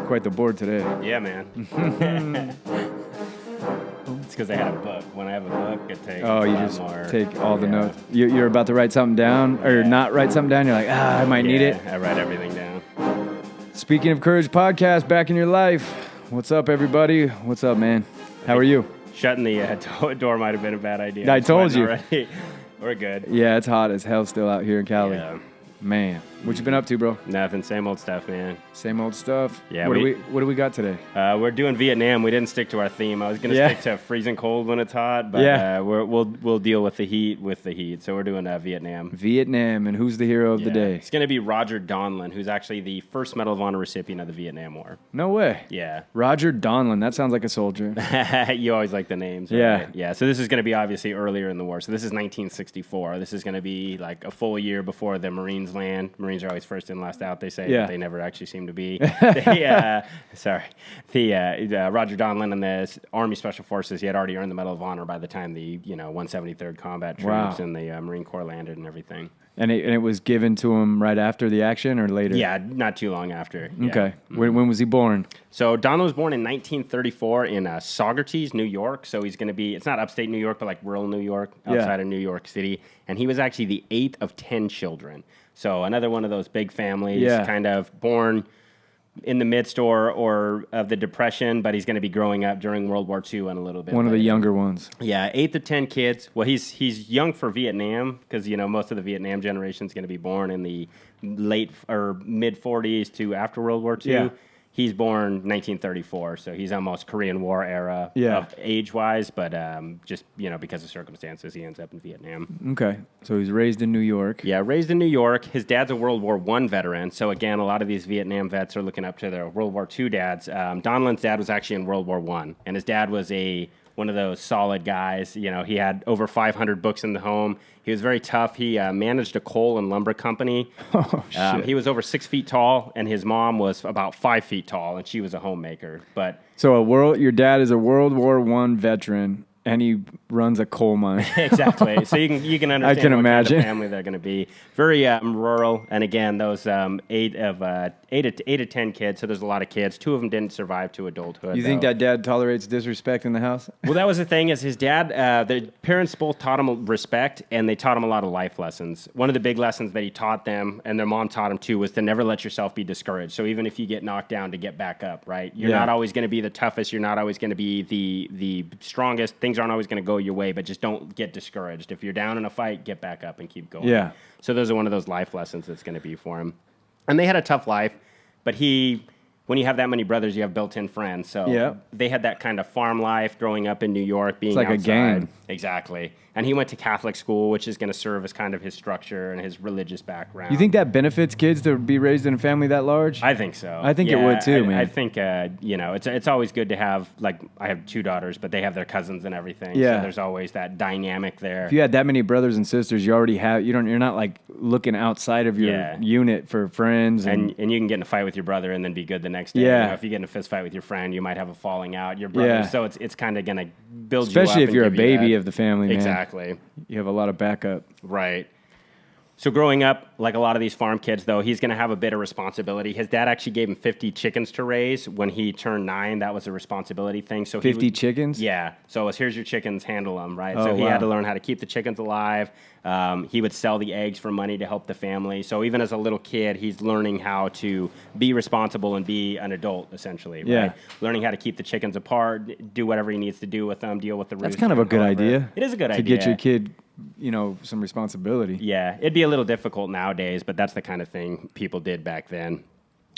quite the board today. Yeah, man. It's because I had a book. When I have a book, it takes Oh, you just take all the notes. You're about to write something down, or not write something down. You're like, I might need it. I write everything down. Speaking of Courage Podcast, back in your life. What's up, everybody? What's up, man? How are you? Shutting the door might have been a bad idea. I told you. Already. We're good. Yeah, it's hot as hell still out here in Cali. Yeah. Man, what you been up to, bro? Nothing. Same old stuff, man. Same old stuff. Yeah. What do we got today? We're doing Vietnam. We didn't stick to our theme. I was gonna stick to freezing cold when it's hot, but we'll deal with the heat. So we're doing Vietnam. Vietnam, and who's the hero of the day? It's gonna be Roger Donlon, who's actually the first Medal of Honor recipient of the Vietnam War. No way. Yeah. Roger Donlon. That sounds like a soldier. You always like the names. Right? Yeah. Yeah. So this is gonna be obviously earlier in the war. So this is 1964. This is gonna be like a full year before the Marines land. Marines are always first in, last out, they say, but they never actually seem to be. Roger Donlon and the Army Special Forces, he had already earned the Medal of Honor by the time the 173rd Combat Troops and the Marine Corps landed and everything. And it was given to him right after the action or later? Yeah, not too long after. Yeah. Okay. Mm-hmm. When was he born? So Donlon was born in 1934 in Saugerties, New York. So he's going to be, it's not upstate New York, but like rural New York, outside of New York City. And he was actually the 8th of 10 children. So another one of those big families, kind of born in the midst or of the Depression, but he's going to be growing up during World War II and a little bit One later. of the younger ones. Yeah, 8 to 10 kids. Well, he's young for Vietnam because, most of the Vietnam generation is going to be born in the late or mid 40s to after World War II. Yeah. He's born 1934, so he's almost Korean War era age-wise, but just, because of circumstances, he ends up in Vietnam. Okay, so he's raised in New York. Yeah, raised in New York. His dad's a World War I veteran, so again, a lot of these Vietnam vets are looking up to their World War II dads. Donlon's dad was actually in World War I, and his dad was one of those solid guys. He had over 500 books in the home. He was very tough. He managed a coal and lumber company. Oh, shit. He was over 6 feet tall, and his mom was about 5 feet tall, and she was a homemaker. So your dad is a World War I veteran, and he runs a coal mine. Exactly. So you can understand I can imagine. Kind of family they're going to be. Very rural, and again, those 8 to 10 kids. So there's a lot of kids. 2 of them didn't survive to adulthood. You think that dad tolerates disrespect in the house? Well, that was the thing. Is his dad? The parents both taught him respect, and they taught him a lot of life lessons. One of the big lessons that he taught them, and their mom taught him too, was to never let yourself be discouraged. So even if you get knocked down, to get back up. Right? You're not always going to be the toughest. You're not always going to be the strongest. Things aren't always going to go your way, but just don't get discouraged. If you're down in a fight, get back up and keep going. Yeah. So those are one of those life lessons that's going to be for him. And they had a tough life, but when you have that many brothers, you have built-in friends. So they had that kind of farm life growing up in New York, being outside. It's like a gang. Exactly. And he went to Catholic school, which is going to serve as kind of his structure and his religious background. You think that benefits kids to be raised in a family that large? I think so. I think it would too, man. I think, it's always good to have, like, I have 2 daughters, but they have their cousins and everything. Yeah. So there's always that dynamic there. If you had that many brothers and sisters, you already have, you're not like looking outside of your unit for friends. And you can get in a fight with your brother and then be good the next day. Yeah. If you get in a fist fight with your friend, you might have a falling out. Your brother, so it's kind of going to build you up. Especially if you're a baby of the family, man. Exactly. You have a lot of backup. Right. So growing up, like a lot of these farm kids, though, he's going to have a bit of responsibility. His dad actually gave him 50 chickens to raise. When he turned 9, that was a responsibility thing. So 50 chickens? Yeah. So it was, here's your chickens, handle them, right? So he had to learn how to keep the chickens alive. He would sell the eggs for money to help the family. So even as a little kid, he's learning how to be responsible and be an adult, essentially, right? Learning how to keep the chickens apart, do whatever he needs to do with them, deal with the roost. That's kind of a good idea. It is a good idea. To get your kid, some responsibility. Yeah, it'd be a little difficult nowadays, but that's the kind of thing people did back then.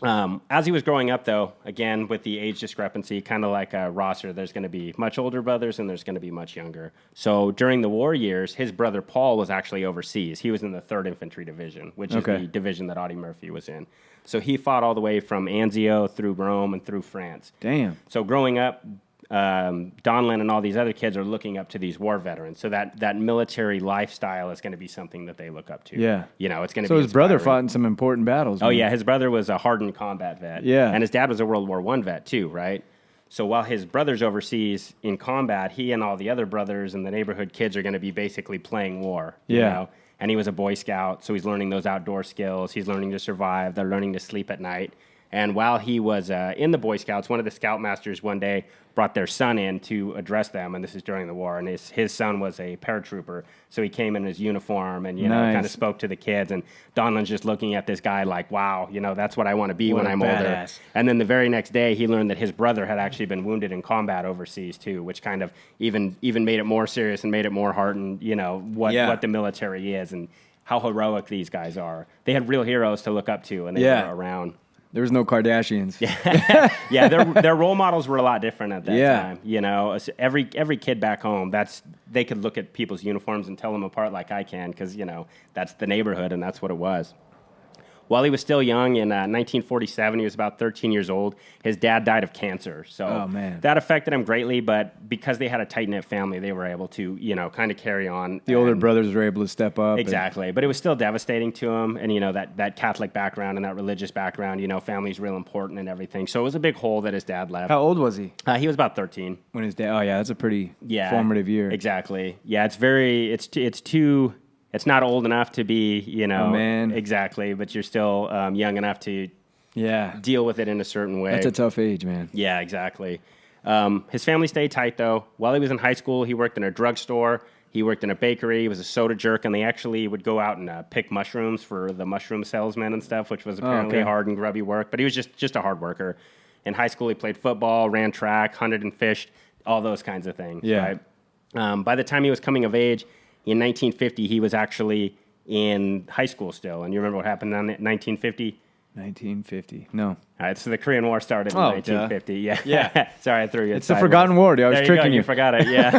As he was growing up, though, again, with the age discrepancy, kind of like a roster, there's going to be much older brothers and there's going to be much younger. So during the war years, his brother Paul was actually overseas. He was in the 3rd Infantry Division, which is the division that Audie Murphy was in. So he fought all the way from Anzio through Rome and through France. Damn. So growing up, Donlon and all these other kids are looking up to these war veterans. So that military lifestyle is going to be something that they look up to. Yeah. It's going to be So his brother inspiring. fought in some important battles. Oh, man. yeah. His brother was a hardened combat vet. Yeah. And his dad was a World War I vet, too, right? So while his brother's overseas in combat, he and all the other brothers and the neighborhood kids are going to be basically playing war. You know? And he was a Boy Scout, so he's learning those outdoor skills. He's learning to survive. They're learning to sleep at night. And while he was in the Boy Scouts, one of the scoutmasters one day brought their son in to address them, and this is during the war. And his son was a paratrooper, so he came in his uniform and kind of spoke to the kids. And Donlon's just looking at this guy like, wow, that's what I want to be when I'm older. And then the very next day, he learned that his brother had actually been wounded in combat overseas too, which kind of even made it more serious and made it more hardened. What the military is and how heroic these guys are. They had real heroes to look up to, and they were around. There was no Kardashians. Yeah, their role models were a lot different at that time. Every kid back home, they could look at people's uniforms and tell them apart like I can, because that's the neighborhood and that's what it was. While he was still young, in 1947, he was about 13 years old, his dad died of cancer. So that affected him greatly, but because they had a tight-knit family, they were able to, kind of carry on. The older brothers were able to step up. Exactly. But it was still devastating to him. And, that Catholic background and that religious background, family's real important and everything. So it was a big hole that his dad left. How old was he? He was about 13. When his dad, that's a pretty formative year. Exactly. Yeah, it's not old enough to be, a man. Exactly, but you're still young enough to deal with it in a certain way. That's a tough age, man. Yeah, exactly. His family stayed tight, though. While he was in high school, he worked in a drugstore. He worked in a bakery. He was a soda jerk, and they actually would go out and pick mushrooms for the mushroom salesmen and stuff, which was apparently hard and grubby work. But he was just a hard worker. In high school, he played football, ran track, hunted and fished, all those kinds of things. Yeah. Right? By the time he was coming of age, in 1950, he was actually in high school still. And you remember what happened in 1950? 1950. No. All right, so the Korean War started in 1950. Duh. Yeah. Sorry, I threw you. It's the forgotten war, dude. I was tricking you. You forgot it, yeah.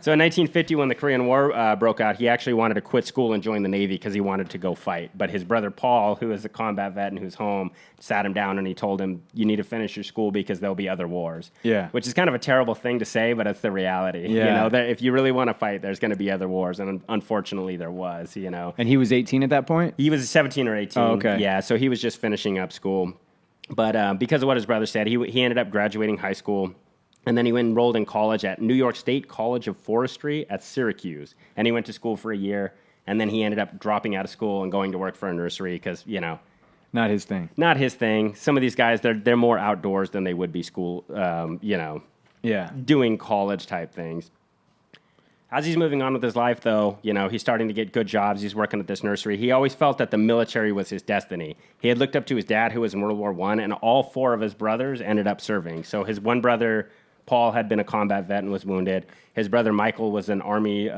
So in 1950, when the Korean War broke out, he actually wanted to quit school and join the Navy because he wanted to go fight. But his brother Paul, who is a combat vet and who's home, sat him down and he told him, you need to finish your school because there'll be other wars. Yeah. Which is kind of a terrible thing to say, but it's the reality. Yeah. That if you really want to fight, there's going to be other wars. And unfortunately, there was, And he was 18 at that point? He was 17 or 18. Oh, okay. Yeah, so he was just finishing up school. But because of what his brother said, he ended up graduating high school, and then he enrolled in college at New York State College of Forestry at Syracuse. And he went to school for a year, and then he ended up dropping out of school and going to work for a nursery because, Not his thing. Not his thing. Some of these guys, they're more outdoors than they would be school, doing college type things. As he's moving on with his life, though, he's starting to get good jobs. He's working at this nursery. He always felt that the military was his destiny. He had looked up to his dad, who was in World War I, and all four of his brothers ended up serving. So his one brother, Paul, had been a combat vet and was wounded. His brother, Michael, was an Army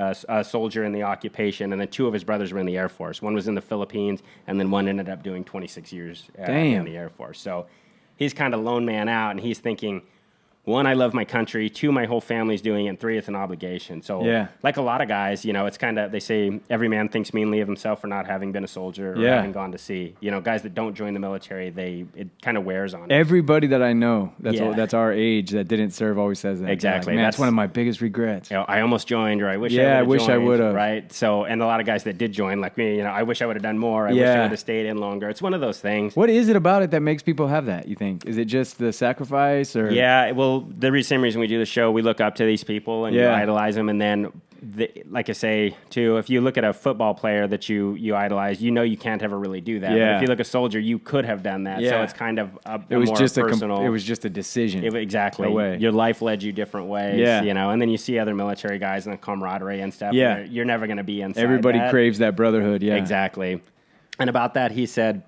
soldier in the occupation, and then two of his brothers were in the Air Force. One was in the Philippines, and then one ended up doing 26 years in the Air Force. So he's kind of lone man out, and he's thinking, one, I love my country. Two, my whole family's doing it. And three, it's an obligation. So like a lot of guys, it's kind of, they say every man thinks meanly of himself for not having been a soldier or having gone to sea. Guys that don't join the military, it kind of wears on them. Everybody that I know that's our age that didn't serve always says that. Exactly. Like, man, that's one of my biggest regrets. I almost joined, or I wish I would have. Right? So, and a lot of guys that did join, like me, I wish I would have done more. I wish I would have stayed in longer. It's one of those things. What is it about it that makes people have that, you think? Is it just the sacrifice? Or? Yeah, well, the same reason we do the show, we look up to these people and you idolize them, and then like I say too, if you look at a football player that you idolize, you can't ever really do that. But if you look at a soldier, you could have done that. So it's kind of it was more just personal. It was just a decision. Exactly. Your life led you different ways. And then you see other military guys and the camaraderie and stuff. Yeah, you're never going to be inside. Everybody craves that brotherhood. Yeah, exactly. And about that, he said,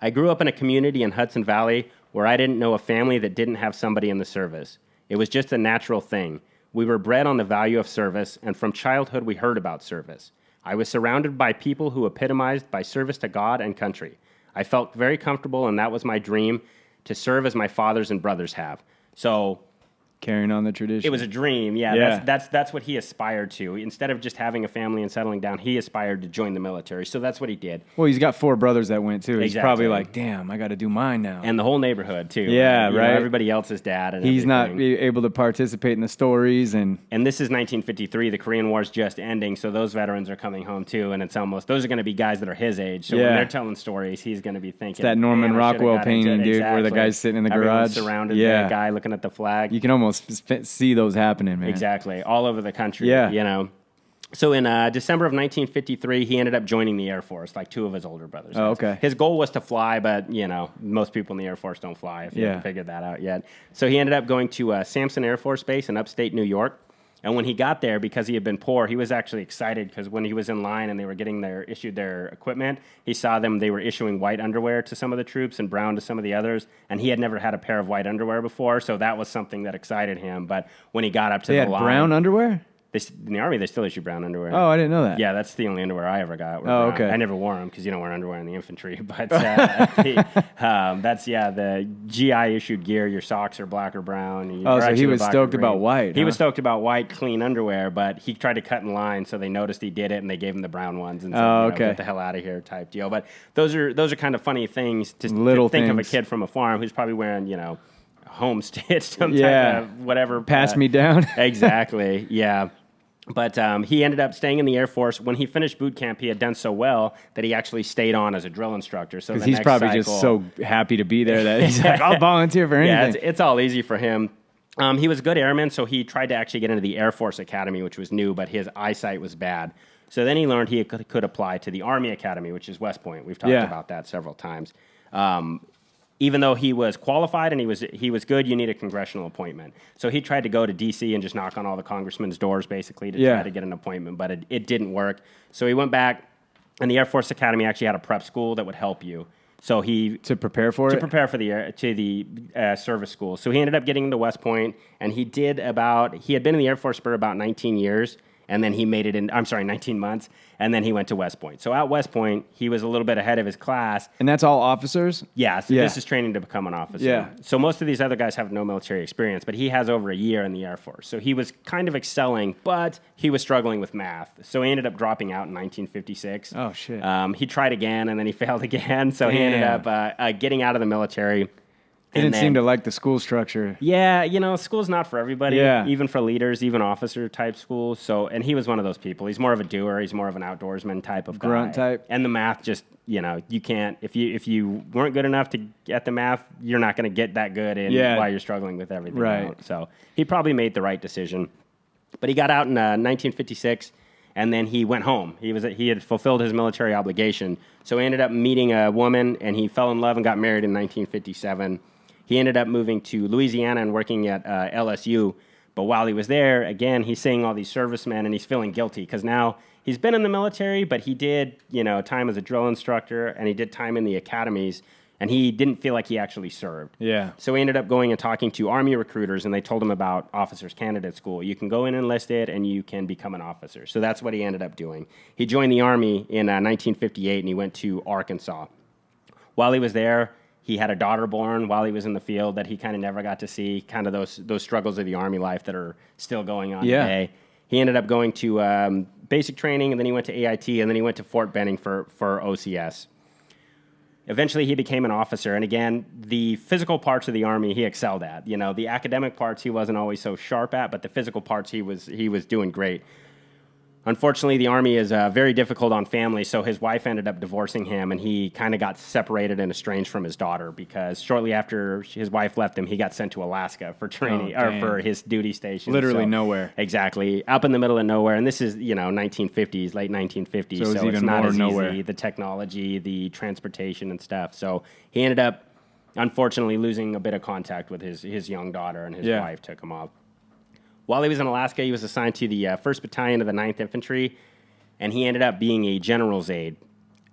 "I grew up in a community in Hudson Valley where I didn't know a family that didn't have somebody in the service. It was just a natural thing. We were bred on the value of service, and from childhood we heard about service. I was surrounded by people who epitomized by service to God and country. I felt very comfortable, and that was my dream, to serve as my fathers and brothers have." So carrying on the tradition. It was a dream, That's what he aspired to. Instead of just having a family and settling down, he aspired to join the military. So that's what he did. Well, he's got 4 brothers that went too. He's probably like, damn, I got to do mine now. And the whole neighborhood too. Yeah, right. Everybody else's dad. And he's everything. not able to participate in the stories. And this is 1953. The Korean War's just ending, so those veterans are coming home too. And it's almost, those are going to be guys that are his age. So when they're telling stories, he's going to be thinking. It's that Norman Rockwell painting, dude, where the guy's sitting in the garage. Surrounded by a guy looking at the flag. You can almost see those happening, man. Exactly. All over the country, So in December of 1953, he ended up joining the Air Force, like two of his older brothers. Oh, okay. His goal was to fly, but, you know, most people in the Air Force don't fly if you haven't figured that out yet. So he ended up going to Sampson Air Force Base in upstate New York. And when he got there, because he had been poor, he was actually excited because when he was in line and they were issued their equipment, he saw they were issuing white underwear to some of the troops and brown to some of the others. And he had never had a pair of white underwear before, so that was something that excited him. But when he got up to the line... They had brown underwear? In the Army, they still issue brown underwear. Oh, I didn't know that. Yeah, that's the only underwear I ever got. Oh, brown. okay. I never wore them because you don't wear underwear in the infantry. But that's the GI issued gear. Your socks are black or brown. So he was stoked about white. He was stoked about white, clean underwear, but he tried to cut in line, so they noticed he did it, and they gave him the brown ones and said, get the hell out of here type deal. But those are kind of funny things to think of a kid from a farm who's probably wearing, home stitched, some type of whatever. Pass me down. Exactly, yeah. But he ended up staying in the Air Force. When he finished boot camp, he had done so well that he actually stayed on as a drill instructor. So he's probably just so happy to be there that he's like, I'll volunteer for anything. Yeah, it's all easy for him. He was a good airman, so he tried to actually get into the Air Force Academy, which was new, but his eyesight was bad. So then he learned he could apply to the Army Academy, which is West Point. We've talked about that several times. Even though he was qualified and he was good, you need a congressional appointment. So he tried to go to D.C. and just knock on all the congressmen's doors, basically, to try to get an appointment, but it didn't work. So he went back, and the Air Force Academy actually had a prep school that would help you. So to prepare for the service school. So he ended up getting into West Point, and he had been in the Air Force for about 19 years. And then he made it 19 months, and then he went to West Point. So at West Point, he was a little bit ahead of his class. And that's all officers? Yeah, so this is training to become an officer. Yeah. So most of these other guys have no military experience, but he has over a year in the Air Force. So he was kind of excelling, but he was struggling with math. So he ended up dropping out in 1956. Oh, shit. He tried again, and then he failed again. So he ended up getting out of the military. He didn't seem to like the school structure. Yeah, school's not for everybody, even for leaders, even officer-type schools. So, and he was one of those people. He's more of a doer. He's more of an outdoorsman type of guy. Grunt type. And the math just, you can't, if you weren't good enough to get the math, you're not going to get that good while you're struggling with everything. Right. So he probably made the right decision. But he got out in 1956, and then he went home. He had fulfilled his military obligation. So he ended up meeting a woman, and he fell in love and got married in 1957. He ended up moving to Louisiana and working at LSU. But while he was there, again, he's seeing all these servicemen, and he's feeling guilty because now he's been in the military, but he did, time as a drill instructor, and he did time in the academies, and he didn't feel like he actually served. Yeah. So he ended up going and talking to Army recruiters, and they told him about Officers Candidate School. You can go in enlisted, and you can become an officer. So that's what he ended up doing. He joined the Army in 1958, and he went to Arkansas. While he was there, he had a daughter born while he was in the field that he kind of never got to see, kind of those struggles of the Army life that are still going on today. He ended up going to basic training, and then he went to AIT, and then he went to Fort Benning for OCS. Eventually, he became an officer, and again, the physical parts of the Army he excelled at. The academic parts he wasn't always so sharp at, but the physical parts he was doing great. Unfortunately, the Army is very difficult on family, so his wife ended up divorcing him, and he kind of got separated and estranged from his daughter because shortly after his wife left him, he got sent to Alaska for training or for his duty station. Literally nowhere. Exactly, up in the middle of nowhere, and this is 1950s, late 1950s, so it's not as easy. The technology, the transportation, and stuff. So he ended up, unfortunately, losing a bit of contact with his young daughter, and his wife took him off. While he was in Alaska, he was assigned to the 1st Battalion of the 9th Infantry, and he ended up being a general's aide.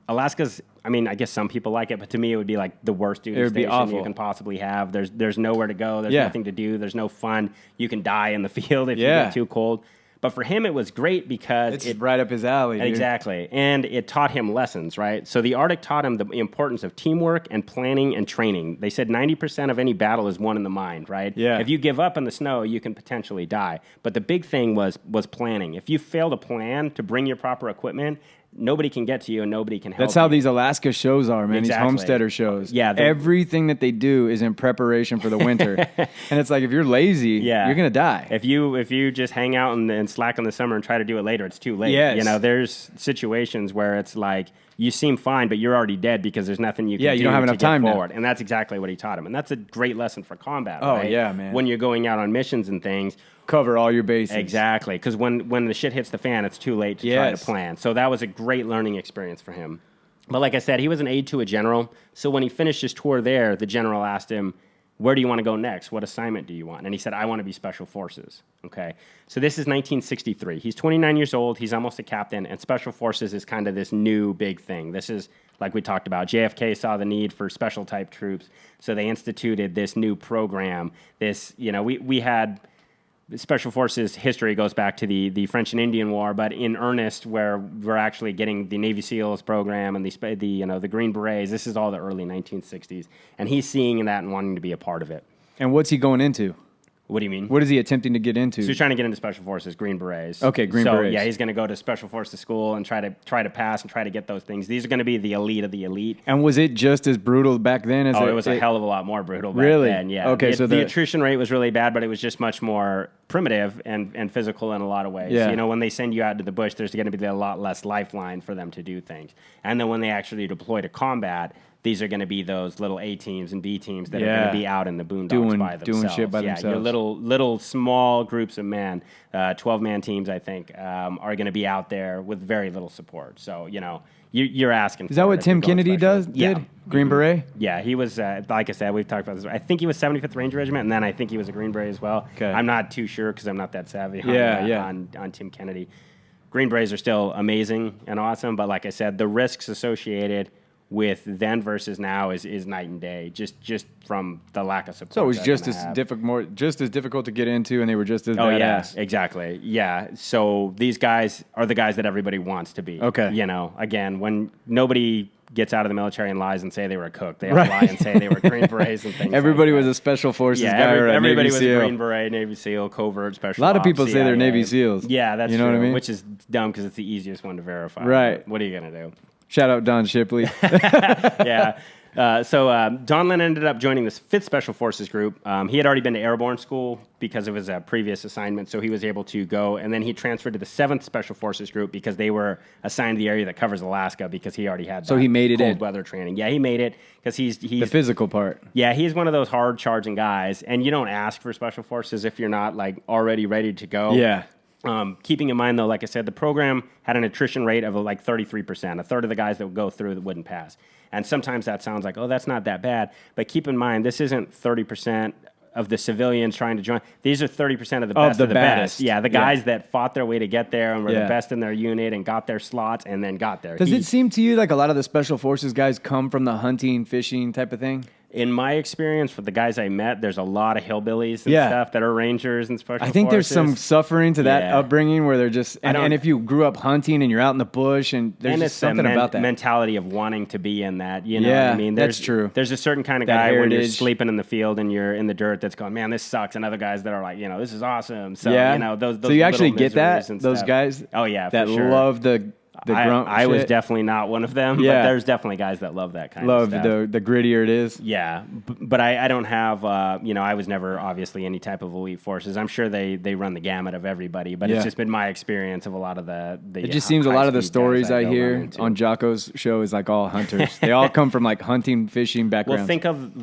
Alaska's, I guess some people like it, but to me it would be like the worst duty station you can possibly have. There's nowhere to go. There's nothing to do. There's no fun. You can die in the field if you get too cold. But for him, it was great because it's right up his alley. Exactly. Dude. And it taught him lessons, right? So the Arctic taught him the importance of teamwork and planning and training. They said 90% of any battle is won in the mind, right? Yeah. If you give up in the snow, you can potentially die. But the big thing was planning. If you fail to plan to bring your proper equipment, nobody can get to you and nobody can help you. That's how these Alaska shows are, man. Exactly. These homesteader shows. Yeah. Everything that they do is in preparation for the winter. And it's like, if you're lazy, you're going to die. If you just hang out and slack in the summer and try to do it later, it's too late. Yes. There's situations where it's like, you seem fine, but you're already dead because there's nothing you can do you don't have enough time forward. And that's exactly what he taught him. And that's a great lesson for combat, right? Oh, yeah, man. When you're going out on missions and things, cover all your bases. Exactly, because when the shit hits the fan, it's too late to try to plan. So that was a great learning experience for him. But like I said, he was an aide to a general. So when he finished his tour there, the general asked him, where do you want to go next? What assignment do you want? And he said, I want to be Special Forces. Okay. So this is 1963. He's 29 years old. He's almost a captain. And Special Forces is kind of this new big thing. This is, like we talked about, JFK saw the need for special type troops. So they instituted this new program. This, we had... Special Forces history goes back to the French and Indian War, but in earnest, where we're actually getting the Navy SEALs program and the Green Berets. This is all the early 1960s, and he's seeing that and wanting to be a part of it. And what's he going into? What do you mean? What is he attempting to get into? So he's trying to get into Special Forces, Green Berets. Okay, Green Berets. Yeah, he's going to go to Special Forces school and try to pass and try to get those things. These are going to be the elite of the elite. And was it just as brutal back then as it was a hell of a lot more brutal back then. Yeah. Okay, so the attrition rate was really bad, but it was just much more primitive and physical in a lot of ways. Yeah. When they send you out to the bush, there's going to be a lot less lifeline for them to do things. And then when they actually deploy to combat, these are going to be those little A teams and B teams that are going to be out in the boondocks by themselves. Doing shit by themselves. Your little small groups of men, 12-man teams, I think, are going to be out there with very little support. So, you're asking. Is that what Tim Kennedy did? Yeah. Green Beret? Yeah, he was, like I said, we've talked about this. I think he was 75th Ranger Regiment, and then I think he was a Green Beret as well. Okay. I'm not too sure because I'm not that savvy on Tim Kennedy. Green Berets are still amazing and awesome, but like I said, the risks associated with then versus now is night and day, just from the lack of support. So it was just as difficult to get into, and they were just as badass. Yeah, exactly. Yeah. So these guys are the guys that everybody wants to be. Okay. Again, when nobody gets out of the military and lies and say they were a cook, they all lie and say they were Green Berets and things. Everybody like was that. a Special Forces guy or a Navy everybody was SEAL. a Green Beret, Navy SEAL, covert, special. A lot of people ops, say they're CIA. Navy SEAls. Yeah, that's you know true, what I mean? Which is dumb because it's the easiest one to verify. Right. But what are you gonna do? Shout out Don Shipley. Yeah. So Donlon ended up joining this 5th Special Forces group. He had already been to airborne school because of his previous assignment, so he was able to go. And then he transferred to the 7th Special Forces group because they were assigned the area that covers Alaska because he already had he made it cold weather training. Yeah, he made it because he's the physical part. Yeah, he's one of those hard-charging guys. And you don't ask for Special Forces if you're not already ready to go. Yeah. Keeping in mind, though, like I said, the program had an attrition rate of 33%. A third of the guys that would go through that wouldn't pass. And sometimes that sounds like, that's not that bad. But keep in mind, this isn't 30% of the civilians trying to join. These are 30% of the best of the best. Yeah, the guys that fought their way to get there and were the best in their unit and got their slots and then got there. Does it seem to you like a lot of the Special Forces guys come from the hunting, fishing type of thing? In my experience, with the guys I met, there's a lot of hillbillies and stuff that are rangers and special forces. I think there's some suffering to that upbringing where they're just... And if you grew up hunting and you're out in the bush and there's just something about that. Mentality of wanting to be in that, you know what I mean? That's true. There's a certain kind of guy when you're sleeping in the field and you're in the dirt that's going, man, this sucks. And other guys that are like, this is awesome. So, those so you actually get that? Those stuff. guys? Oh, yeah, that for sure. love the grunt I was definitely not one of them, but there's definitely guys that love that kind of stuff. Love the grittier it is. Yeah, but I don't have, I was never obviously any type of elite forces. I'm sure they run the gamut of everybody, but it's just been my experience of a lot of the it just seems a lot of the stories I hear on Jocko's show is like all hunters. They all come from like hunting, fishing backgrounds. Well,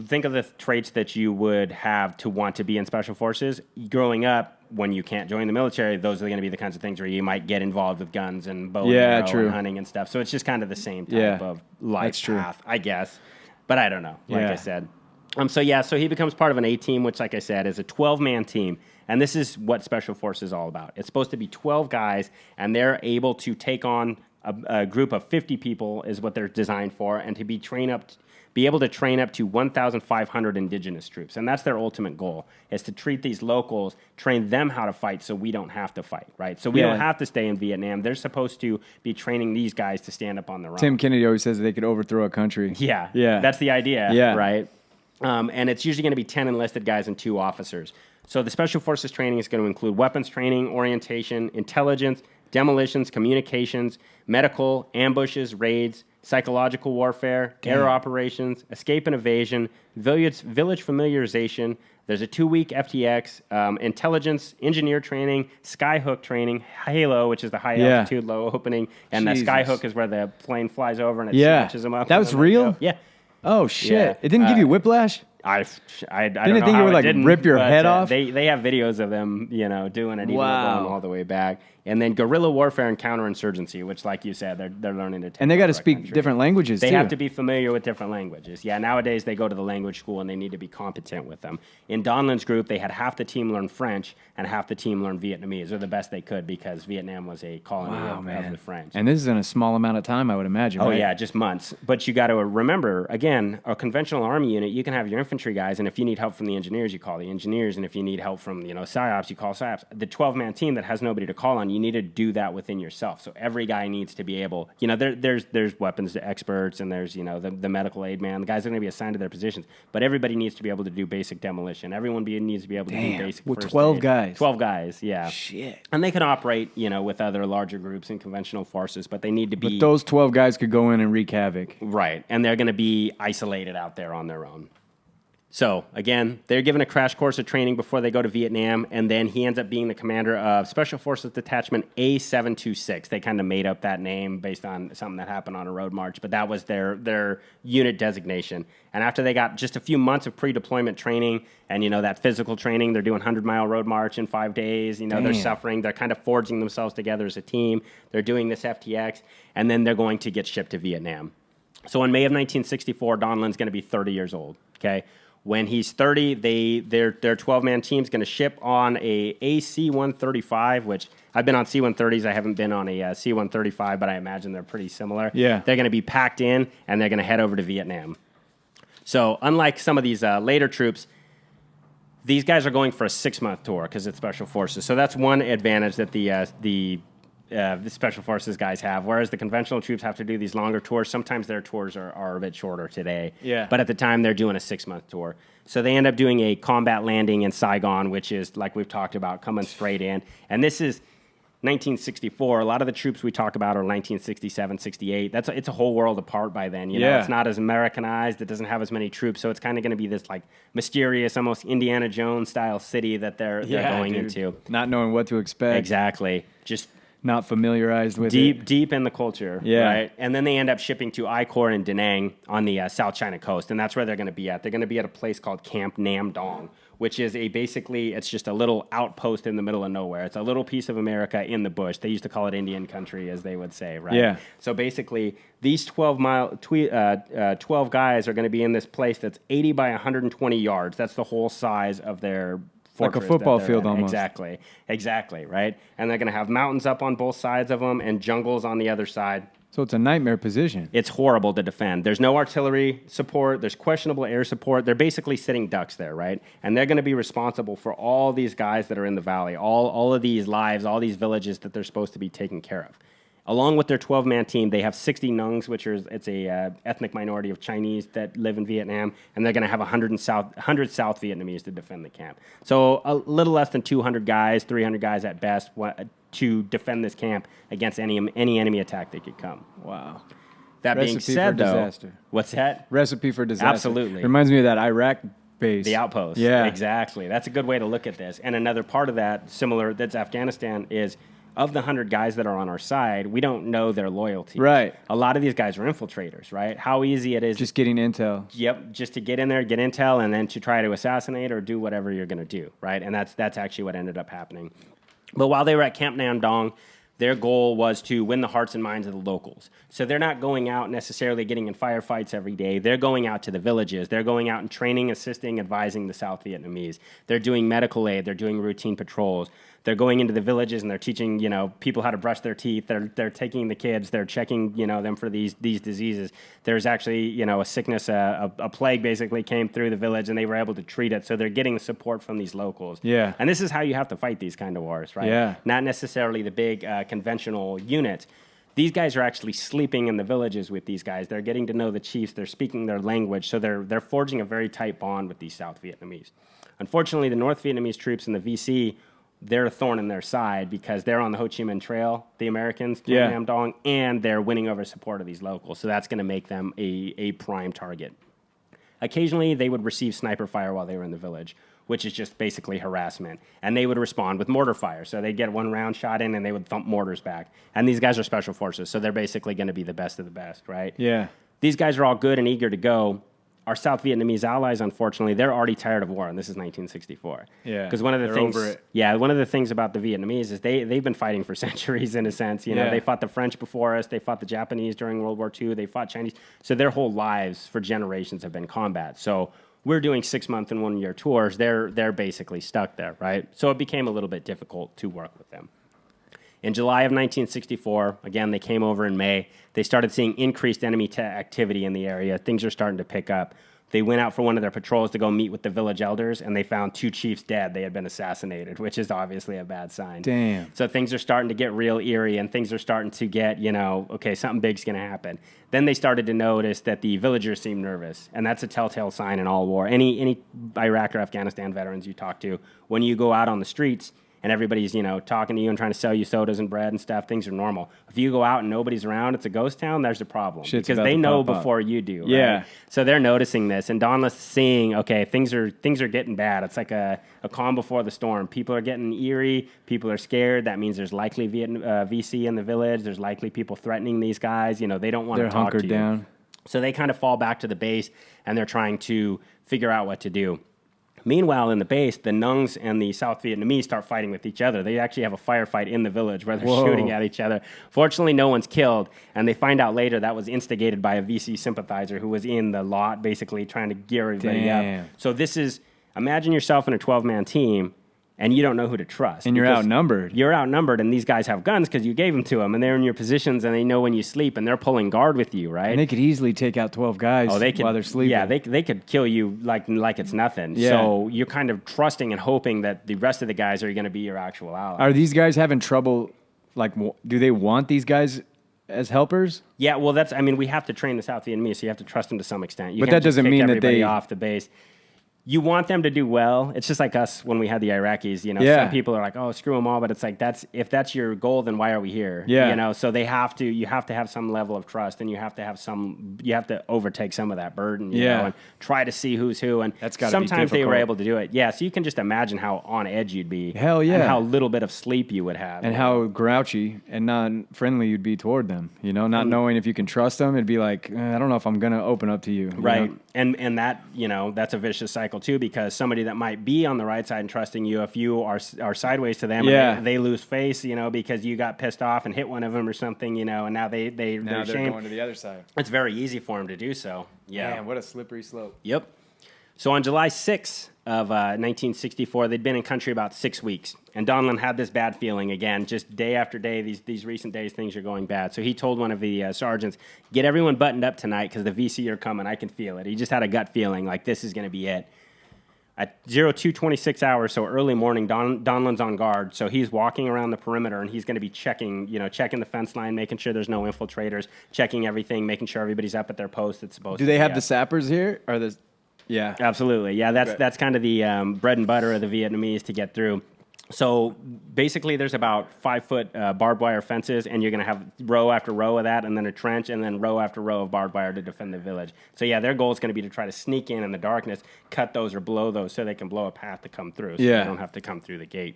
think of the traits that you would have to want to be in Special Forces. Growing up, when you can't join the military, those are going to be the kinds of things where you might get involved with guns and bow and arrow and hunting and stuff. So it's just kind of the same type of life path, I guess. But I don't know, like I said. So he becomes part of an A team, which, like I said, is a 12-man team. And this is what Special Forces is all about. It's supposed to be 12 guys, and they're able to take on a group of 50 people is what they're designed for, and to be able to train up to 1,500 indigenous troops. And that's their ultimate goal, is to treat these locals, train them how to fight so we don't have to fight, right? So we don't have to stay in Vietnam. They're supposed to be training these guys to stand up on their own. Tim Kennedy always says they could overthrow a country. Yeah. That's the idea, right? And it's usually going to be 10 enlisted guys and 2 officers. So the Special Forces training is going to include weapons training, orientation, intelligence, demolitions, communications, medical, ambushes, raids, psychological warfare, air operations, escape and evasion, village familiarization. There's a 2-week FTX, intelligence, engineer training, skyhook training, Halo, which is the high altitude, low opening, and the skyhook is where the plane flies over and it snatches them up. That was real? Yeah. Oh, shit. Yeah. It didn't give you whiplash? I don't Didn't know think how you would it like didn't, rip your but, head off. They have videos of them, doing it, even Wow. going all the way back. And then guerrilla warfare and counterinsurgency, which, like you said, they're learning to take And they got to over a speak country. different languages They too. have to be familiar with different languages. Yeah, nowadays they go to the language school and they need to be competent with them. In Donlon's group, they had half the team learn French and half the team learn Vietnamese, or the best they could, because Vietnam was a colony of the French. And this is in a small amount of time, I would imagine. Oh, right? yeah, just months. But you got to remember, again, a conventional army unit, you can have your infantry guys, and if you need help from the engineers, you call the engineers, and if you need help from, PSYOPs, you call PSYOPs. The 12-man team that has nobody to call on, you need to do that within yourself. So every guy needs to be able, there's weapons experts, and there's, the medical aid man. The guys are going to be assigned to their positions, but everybody needs to be able to do basic demolition. Everyone needs to be able to do basic with first 12 aid. guys. 12 guys, yeah. Shit. And they can operate, with other larger groups and conventional forces, but they need to be... But those 12 guys could go in and wreak havoc. Right, and they're going to be isolated out there on their own. So, again, they're given a crash course of training before they go to Vietnam, and then he ends up being the commander of Special Forces Detachment A-726. They kind of made up that name based on something that happened on a road march, but that was their unit designation. And after they got just a few months of pre-deployment training and, that physical training, they're doing 100-mile road march in 5 days. They're suffering. They're kind of forging themselves together as a team. They're doing this FTX, and then they're going to get shipped to Vietnam. So in May of 1964, Donlon's going to be 30 years old, okay? When he's 30, their 12-man team's going to ship on a C-135, which I've been on C-130s. I haven't been on a C-135, but I imagine they're pretty similar. Yeah. They're going to be packed in, and they're going to head over to Vietnam. So unlike some of these later troops, these guys are going for a 6-month tour because it's Special Forces. So that's one advantage that the Special Forces guys have, whereas the conventional troops have to do these longer tours. Sometimes their tours are a bit shorter today. Yeah. But at the time, they're doing a 6-month tour. So they end up doing a combat landing in Saigon, which is, like we've talked about, coming straight in. And this is 1964. A lot of the troops we talk about are 1967, 68. It's a whole world apart by then. It's not as Americanized. It doesn't have as many troops. So it's kind of going to be this like mysterious, almost Indiana Jones style city that they're going into. Not knowing what to expect. Exactly. Just not familiarized with it. Deep in the culture, right? And then they end up shipping to I Corps in Da Nang on the South China coast, and that's where they're going to be at. They're going to be at a place called Camp Nam Dong, which is it's just a little outpost in the middle of nowhere. It's a little piece of America in the bush. They used to call it Indian country, as they would say, right? Yeah. So basically, these 12 guys are going to be in this place that's 80 by 120 yards. That's the whole size of their like a football field almost. Exactly, right? And they're going to have mountains up on both sides of them and jungles on the other side. So it's a nightmare position. It's horrible to defend. There's no artillery support. There's questionable air support. They're basically sitting ducks there, right? And they're going to be responsible for all these guys that are in the valley, all of these lives, all these villages that they're supposed to be taking care of. Along with their 12-man team, they have 60 Nungs, it's a ethnic minority of Chinese that live in Vietnam, and they're going to have 100 South Vietnamese to defend the camp. So a little less than 200 guys, 300 guys at best, to defend this camp against any enemy attack that could come. Wow. That being said, though, disaster. What's that? Recipe for disaster. Absolutely. Reminds me of that Iraq base. The outpost. Yeah. Exactly. That's a good way to look at this. And another part of that, similar, that's Afghanistan, is of the 100 guys that are on our side, we don't know their loyalty. Right. A lot of these guys are infiltrators, right? How easy it is. Just getting intel. Yep, just to get in there, get intel, and then to try to assassinate or do whatever you're going to do, right? And that's actually what ended up happening. But while they were at Camp Nam Dong, their goal was to win the hearts and minds of the locals. So they're not going out necessarily getting in firefights every day. They're going out to the villages. They're going out and training, assisting, advising the South Vietnamese. They're doing medical aid. They're doing routine patrols. They're going into the villages and they're teaching, people how to brush their teeth. They're taking the kids. They're checking, them for these diseases. There's actually, a sickness, a plague basically came through the village and they were able to treat it. So they're getting the support from these locals. Yeah. And this is how you have to fight these kind of wars, right? Yeah. Not necessarily the big conventional units. These guys are actually sleeping in the villages with these guys. They're getting to know the chiefs. They're speaking their language. So they're forging a very tight bond with these South Vietnamese. Unfortunately, the North Vietnamese troops and the VC, they're a thorn in their side because they're on the Ho Chi Minh Trail, the Americans, Nam Dong, and they're winning over support of these locals. So that's going to make them a prime target. Occasionally, they would receive sniper fire while they were in the village, which is just basically harassment. And they would respond with mortar fire. So they'd get one round shot in and they would thump mortars back. And these guys are special forces, so they're basically going to be the best of the best, right? Yeah. These guys are all good and eager to go. our South Vietnamese allies, unfortunately, they're already tired of war, and this is 1964. Yeah, because one of the things, over it. one of the things about the Vietnamese is they've been fighting for centuries in a sense. You know, they fought the French before us, they fought the Japanese during World War II, they fought Chinese. So their whole lives for generations have been combat. So we're doing 6-month and 1-year tours. They're basically stuck there, right? So it became a little bit difficult to work with them. In July of 1964, again, they came over in May. They started seeing increased enemy activity in the area. Things are starting to pick up. They went out for one of their patrols to go meet with the village elders, and they found 2 chiefs dead. They had been assassinated, which is obviously a bad sign. Damn. So things are starting to get real eerie, and things are starting to get, okay, something big's going to happen. Then they started to notice that the villagers seemed nervous, and that's a telltale sign in all war. Any Iraq or Afghanistan veterans you talk to, when you go out on the streets, and everybody's, talking to you and trying to sell you sodas and bread and stuff, things are normal. If you go out and nobody's around, it's a ghost town, there's a problem. Shit's because about they to know pop up. before you do, right? Yeah. So they're noticing this, and Donlon's seeing, okay, things are getting bad. It's like a calm before the storm. People are getting eerie. People are scared. That means there's likely VC in the village. There's likely people threatening these guys. They don't want to talk to you. They're hunkered down. So they kind of fall back to the base, and they're trying to figure out what to do. Meanwhile, in the base, the Nungs and the South Vietnamese start fighting with each other. They actually have a firefight in the village where they're shooting at each other. Fortunately, no one's killed, and they find out later that was instigated by a VC sympathizer who was in the lot, basically trying to gear everybody up. So this is, imagine yourself in a 12-man team, and you don't know who to trust. And you're outnumbered. You're outnumbered, and these guys have guns because you gave them to them, and they're in your positions, and they know when you sleep, and they're pulling guard with you, right? And they could easily take out 12 guys while they're sleeping. Yeah, they could kill you like it's nothing. Yeah. So you're kind of trusting and hoping that the rest of the guys are going to be your actual allies. Are these guys having trouble? Like, do they want these guys as helpers? Yeah, well, we have to train the South Vietnamese, so you have to trust them to some extent. But that doesn't mean that they off the base. You want them to do well. It's just like us when we had the Iraqis. Some people are like, "Oh, screw them all," but it's like if that's your goal, then why are we here? Yeah. So you have to have some level of trust, and you have to overtake some of that burden. You know, and try to see who's who. And that's gotta be sometimes they were difficult. able to do it. Yeah. So you can just imagine how on edge you'd be. Hell yeah. And how little bit of sleep you would have. And how grouchy and non-friendly you'd be toward them. Not knowing if you can trust them. It'd be like, I don't know if I'm going to open up to you. Right. And that, that's a vicious cycle too, because somebody that might be on the right side and trusting you, if you are sideways to them, and they lose face, because you got pissed off and hit one of them or something, and now they're ashamed. Going to the other side. It's very easy for them to do so. Yeah. Man, what a slippery slope. Yep. So on July 6th of 1964, they'd been in country about 6 weeks, and Donlon had this bad feeling again, just day after day, these recent days, things are going bad. So he told one of the sergeants, get everyone buttoned up tonight because the VC are coming. I can feel it. He just had a gut feeling like this is going to be it. At 02:26 hours, so early morning, Donlon's on guard. So he's walking around the perimeter, and he's going to be checking the fence line, making sure there's no infiltrators, checking everything, making sure everybody's up at their post that's supposed to be. Do they have the sappers here? Or the? Yeah. Absolutely. Yeah, that's kind of the bread and butter of the Vietnamese to get through. So basically there's about 5-foot barbed wire fences, and you're going to have row after row of that, and then a trench, and then row after row of barbed wire to defend the village. So yeah, their goal is going to be to try to sneak in the darkness, cut those or blow those so they can blow a path to come through, so they don't have to come through the gate.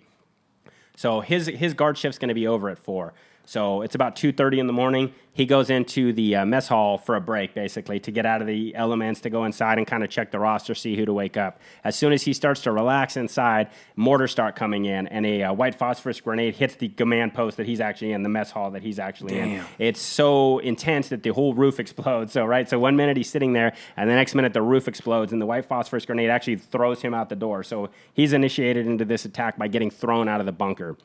So his guard shift's going to be over at 4. So it's about 2:30 in the morning. He goes into the mess hall for a break, basically, to get out of the elements, to go inside and kind of check the roster, see who to wake up. As soon as he starts to relax inside, mortars start coming in, and a white phosphorus grenade hits the command post that he's actually in, the mess hall that he's actually in. It's so intense that the whole roof explodes. So 1 minute he's sitting there, and the next minute the roof explodes, and the white phosphorus grenade actually throws him out the door. So he's initiated into this attack by getting thrown out of the bunker.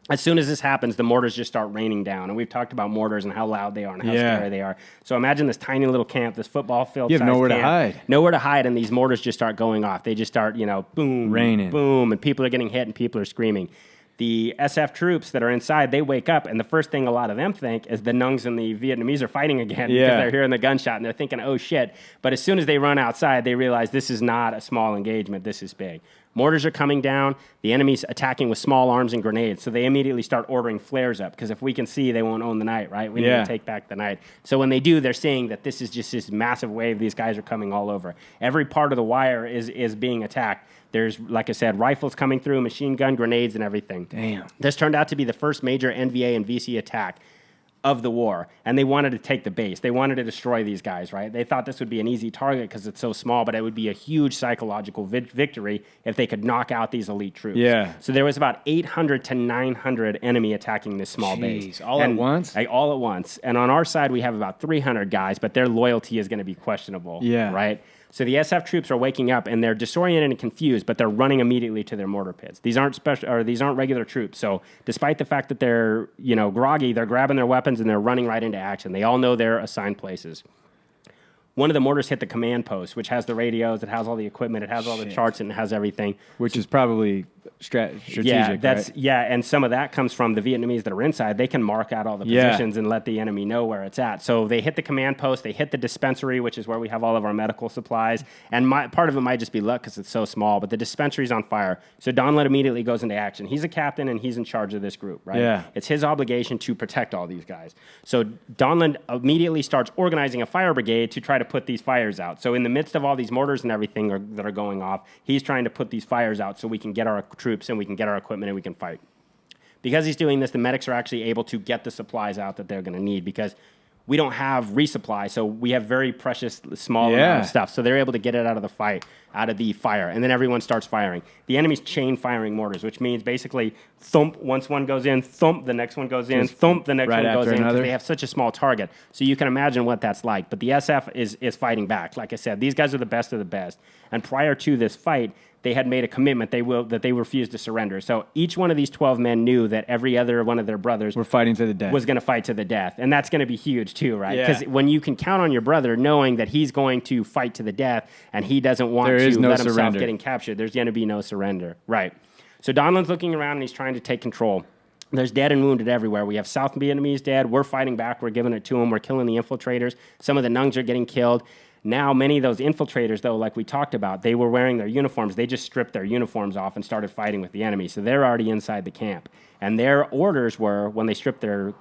As soon as this happens, the mortars just start raining down. And we've talked about mortars and how loud they are and how scary they are. So imagine this tiny little camp, this football field. You have nowhere to hide. Nowhere to hide, and these mortars just start going off. They just start, boom, raining, boom, and people are getting hit and people are screaming. The SF troops that are inside, they wake up, and the first thing a lot of them think is the Nungs and the Vietnamese are fighting again because they're hearing the gunshot, and they're thinking, oh, shit. But as soon as they run outside, they realize this is not a small engagement. This is big. Mortars are coming down. The enemy's attacking with small arms and grenades, so they immediately start ordering flares up because if we can see, they won't own the night, right? We need to take back the night. So when they do, they're seeing that this is just this massive wave. These guys are coming all over. Every part of the wire is being attacked. There's, like I said, rifles coming through, machine gun, grenades, and everything. Damn. This turned out to be the first major NVA and VC attack of the war, and they wanted to take the base. They wanted to destroy these guys, right? They thought this would be an easy target because it's so small, but it would be a huge psychological victory if they could knock out these elite troops. Yeah. So there was about 800 to 900 enemy attacking this small base. All at once? All at once. And on our side, we have about 300 guys, but their loyalty is going to be questionable, right? So the SF troops are waking up and they're disoriented and confused, but they're running immediately to their mortar pits. These aren't regular troops. So despite the fact that they're, groggy, they're grabbing their weapons and they're running right into action. They all know their assigned places. One of the mortars hit the command post, which has the radios, it has all the equipment, it has all the charts, and it has everything. Which is probably strategic, right? And some of that comes from the Vietnamese that are inside. They can mark out all the positions and let the enemy know where it's at. So they hit the command post, they hit the dispensary, which is where we have all of our medical supplies. And part of it might just be luck because it's so small, but the dispensary's on fire. So Donlon immediately goes into action. He's a captain and he's in charge of this group, right? Yeah. It's his obligation to protect all these guys. So Donlon immediately starts organizing a fire brigade to try to put these fires out. So in the midst of all these mortars and everything that are going off, he's trying to put these fires out so we can get our troops and we can get our equipment and we can fight. Because he's doing this, the medics are actually able to get the supplies out that they're going to need because we don't have resupply, so we have very precious small amount of stuff. So they're able to get it out of the fire, and then everyone starts firing. The enemy's chain firing mortars, which means basically thump once one goes in, thump the next one goes in, thump the next one goes in, because they have such a small target. So you can imagine what that's like. But the SF is fighting back. Like I said, these guys are the best of the best. And prior to this fight, they had made a commitment that they refused to surrender. So each one of these 12 men knew that every other one of their brothers was fighting to the death. Was going to fight to the death. And that's going to be huge too, right? Because when you can count on your brother knowing that he's going to fight to the death and he doesn't want to let himself getting captured, there's going to be no surrender. Right. So Donlon's looking around and he's trying to take control. There's dead and wounded everywhere. We have South Vietnamese dead. We're fighting back. We're giving it to them. We're killing the infiltrators. Some of the Nungs are getting killed. Now, many of those infiltrators, though, like we talked about, they were wearing their uniforms. They just stripped their uniforms off and started fighting with the enemy. So they're already inside the camp. And their orders were, when they stripped their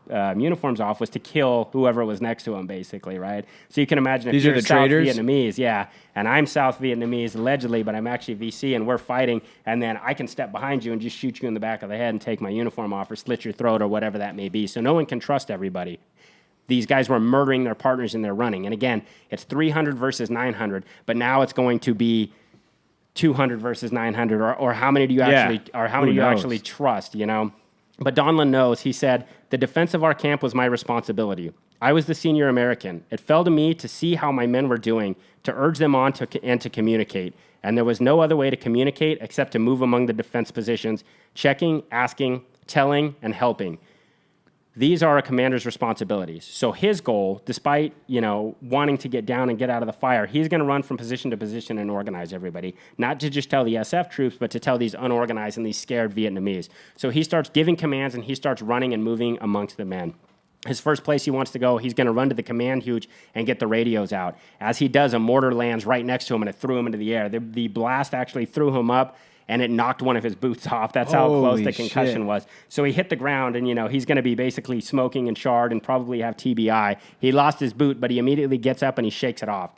uniforms off, was to kill whoever was next to them, basically, right? So you can imagine if you're South Vietnamese, and I'm South Vietnamese, allegedly, but I'm actually VC, and we're fighting, and then I can step behind you and just shoot you in the back of the head and take my uniform off or slit your throat or whatever that may be. So no one can trust everybody. These guys were murdering their partners and they're running. And again, it's 300 versus 900, but now it's going to be 200 versus 900, or how many do you actually trust, But Donlon knows. He said, "The defense of our camp was my responsibility. I was the senior American. It fell to me to see how my men were doing, to urge them on and to communicate. And there was no other way to communicate except to move among the defense positions, checking, asking, telling, and helping. These are a commander's responsibilities." So his goal, despite, wanting to get down and get out of the fire, he's going to run from position to position and organize everybody. Not to just tell the SF troops, but to tell these unorganized and these scared Vietnamese. So he starts giving commands and he starts running and moving amongst the men. His first place he wants to go, he's going to run to the command huge and get the radios out. As he does, a mortar lands right next to him and it threw him into the air. The blast actually threw him up, and it knocked one of his boots off. That's how close the concussion was. So he hit the ground, and, he's going to be basically smoking and charred and probably have TBI. He lost his boot, but he immediately gets up and he shakes it off.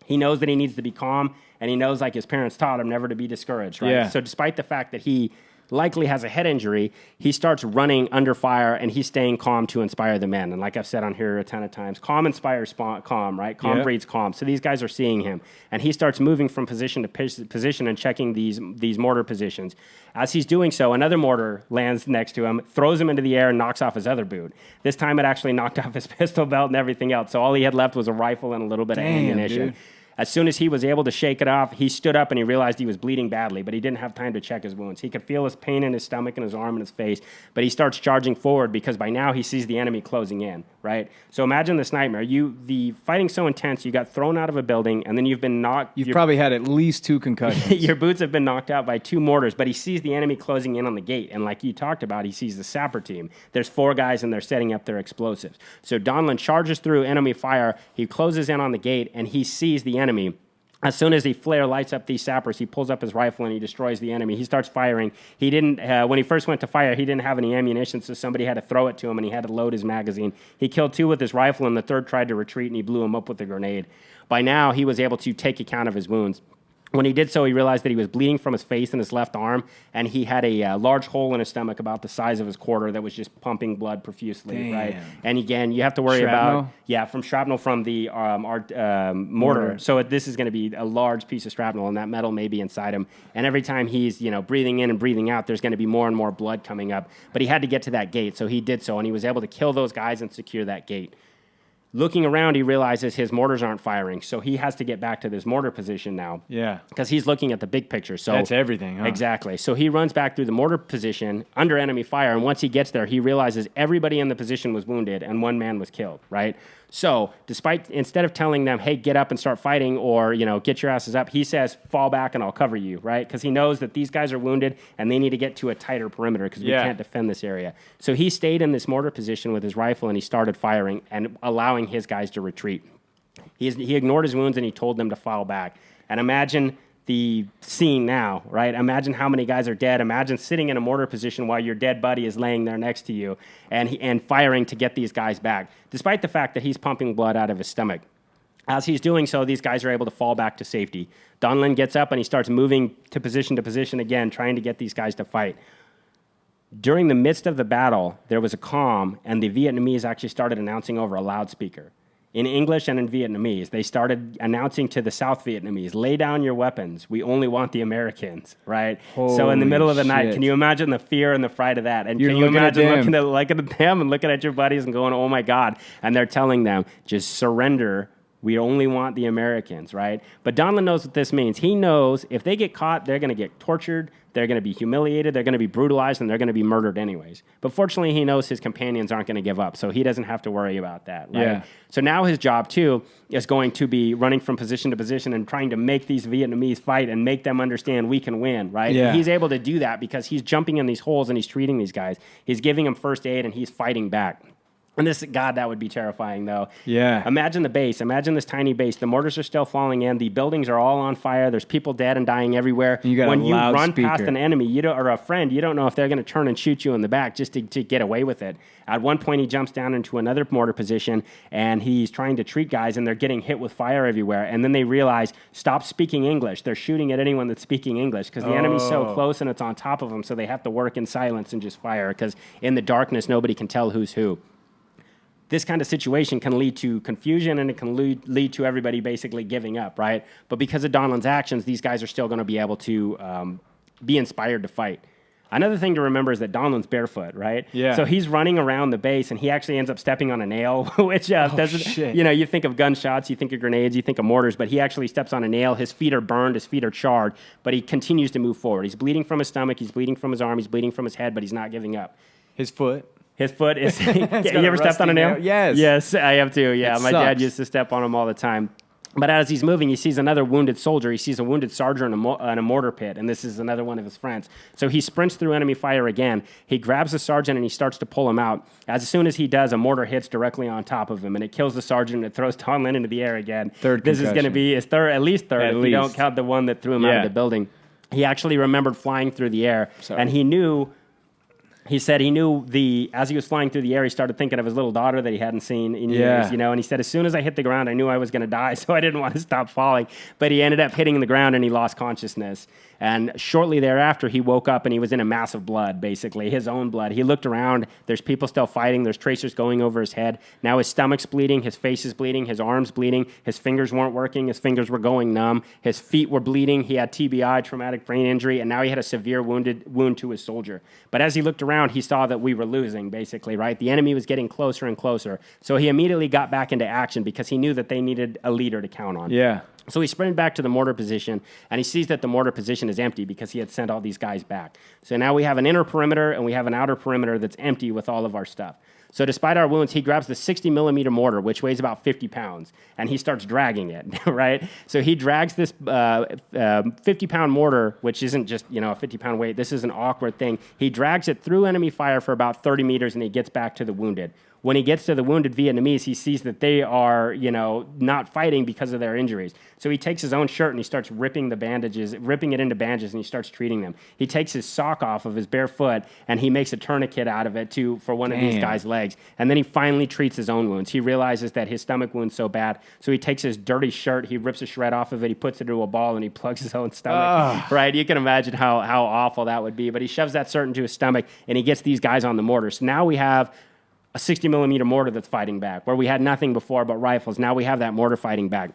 He knows that he needs to be calm, and he knows, like his parents taught him, never to be discouraged, right? Yeah. So despite the fact that he likely has a head injury, he starts running under fire, and he's staying calm to inspire the men. And like I've said on here a ton of times, calm inspires calm, right? Calm breeds calm. So these guys are seeing him, and he starts moving from position to position and checking these mortar positions. As he's doing so, another mortar lands next to him, throws him into the air, and knocks off his other boot. This time it actually knocked off his pistol belt and everything else. So all he had left was a rifle and a little bit of ammunition. Dude. As soon as he was able to shake it off, he stood up and he realized he was bleeding badly, but he didn't have time to check his wounds. He could feel his pain in his stomach and his arm and his face, but he starts charging forward because by now he sees the enemy closing in, right? So imagine this nightmare. The fighting's so intense, you got thrown out of a building, and then you've been knocked. You've probably had at least 2 concussions. Your boots have been knocked out by 2 mortars, but he sees the enemy closing in on the gate, and like you talked about, he sees the sapper team. There's 4 guys, and they're setting up their explosives. So Donlon charges through enemy fire, he closes in on the gate, and he sees the enemy. As soon as the flare lights up these sappers, he pulls up his rifle and he destroys the enemy. He starts firing. He didn't, when he first went to fire, he didn't have any ammunition, so somebody had to throw it to him and he had to load his magazine. He killed 2 with his rifle, and the third tried to retreat, and he blew him up with a grenade. By now, he was able to take account of his wounds. When he did so, he realized that he was bleeding from his face and his left arm, and he had a large hole in his stomach about the size of his quarter that was just pumping blood profusely, Damn. right? And again, you have to worry Shrapnel? from shrapnel from the mortar. So this is going to be a large piece of shrapnel, and that metal may be inside him. And every time he's, breathing in and breathing out, there's going to be more and more blood coming up. But he had to get to that gate, so he did so, and he was able to kill those guys and secure that gate. Looking around, he realizes his mortars aren't firing, so he has to get back to this mortar position now. Yeah. Because he's looking at the big picture. So That's everything, huh? Exactly. So he runs back through the mortar position under enemy fire, and once he gets there, he realizes everybody in the position was wounded and one man was killed, right? So instead of telling them, hey, get up and start fighting or, get your asses up, he says, fall back and I'll cover you, right? Because he knows that these guys are wounded and they need to get to a tighter perimeter because we can't defend this area. So he stayed in this mortar position with his rifle and he started firing and allowing his guys to retreat. He ignored his wounds and he told them to fall back. And imagine the scene now, right? Imagine how many guys are dead. Imagine sitting in a mortar position while your dead buddy is laying there next to you and firing to get these guys back, despite the fact that he's pumping blood out of his stomach. As he's doing so, these guys are able to fall back to safety. Donlon gets up and he starts moving to position again, trying to get these guys to fight. During the midst of the battle, there was a calm, and the Vietnamese actually started announcing over a loudspeaker. In English and in Vietnamese, they started announcing to the South Vietnamese, lay down your weapons. We only want the Americans, right? So in the middle of the night, can you imagine the fear and the fright of that? And can you imagine looking at them and looking at your buddies and going, oh, my God. And they're telling them, just surrender. We only want the Americans, right? But Donlon knows what this means. He knows if they get caught, they're going to get tortured, they're going to be humiliated, they're going to be brutalized, and they're going to be murdered anyways. But fortunately, he knows his companions aren't going to give up, so he doesn't have to worry about that, right? Yeah. So now his job, too, is going to be running from position to position and trying to make these Vietnamese fight and make them understand we can win, right? Yeah. And he's able to do that because he's jumping in these holes and he's treating these guys. He's giving them first aid, and he's fighting back. And that would be terrifying, though. Yeah. Imagine the base. Imagine this tiny base. The mortars are still falling in. The buildings are all on fire. There's people dead and dying everywhere. When you run past an enemy or a friend, you don't know if they're going to turn and shoot you in the back just to get away with it. At one point, he jumps down into another mortar position, and he's trying to treat guys, and they're getting hit with fire everywhere. And then they realize, stop speaking English. They're shooting at anyone that's speaking English because the enemy's so close and it's on top of them, so they have to work in silence and just fire because in the darkness, nobody can tell who's who. This kind of situation can lead to confusion and it can lead to everybody basically giving up, right? But because of Donlon's actions, these guys are still going to be able to be inspired to fight. Another thing to remember is that Donlon's barefoot, right? Yeah. So he's running around the base and he actually ends up stepping on a nail, which doesn't, you think of gunshots, you think of grenades, you think of mortars, but he actually steps on a nail. His feet are burned, his feet are charred, but he continues to move forward. He's bleeding from his stomach, he's bleeding from his arm, he's bleeding from his head, but he's not giving up. His foot is... you ever stepped on a nail? Yes. Yes, I have too. Yeah, It my sucks. dad used to step on him all the time. But as he's moving, he sees another wounded soldier. He sees a wounded sergeant in a mortar pit, and this is another one of his friends. So he sprints through enemy fire again. He grabs the sergeant, and he starts to pull him out. As soon as he does, a mortar hits directly on top of him, and it kills the sergeant, and it throws Donlon into the air again. This is going to be his third, at least third, if you don't count the one that threw him out of the building. He actually remembered flying through the air, and he knew... He said he knew as he was flying through the air, he started thinking of his little daughter that he hadn't seen in years, and he said, as soon as I hit the ground, I knew I was going to die, so I didn't want to stop falling. But he ended up hitting the ground and he lost consciousness. And shortly thereafter, he woke up and he was in a mass of blood, basically, his own blood. He looked around. There's people still fighting. There's tracers going over his head. Now his stomach's bleeding. His face is bleeding. His arm's bleeding. His fingers weren't working. His fingers were going numb. His feet were bleeding. He had TBI, traumatic brain injury, and now he had a severe wound to his soldier. But as he looked around, he saw that we were losing, basically, right? The enemy was getting closer and closer. So he immediately got back into action because he knew that they needed a leader to count on. Yeah. So he sprinted back to the mortar position, and he sees that the mortar position is empty because he had sent all these guys back. So now we have an inner perimeter, and we have an outer perimeter that's empty with all of our stuff. So despite our wounds, he grabs the 60-millimeter mortar, which weighs about 50 pounds, and he starts dragging it, right? So he drags this 50-pound mortar, which isn't just, a 50-pound weight. This is an awkward thing. He drags it through enemy fire for about 30 meters, and he gets back to the wounded. When he gets to the wounded Vietnamese, he sees that they are, not fighting because of their injuries. So he takes his own shirt and he starts ripping it into bandages, and he starts treating them. He takes his sock off of his bare foot and he makes a tourniquet out of it for one of these guys' legs. And then he finally treats his own wounds. He realizes that his stomach wound's so bad, so he takes his dirty shirt, he rips a shred off of it, he puts it into a ball, and he plugs his own stomach. Right? You can imagine how awful that would be. But he shoves that shirt into his stomach, and he gets these guys on the mortar. So now we have a 60 millimeter mortar that's fighting back, where we had nothing before but rifles. Now we have that mortar fighting back.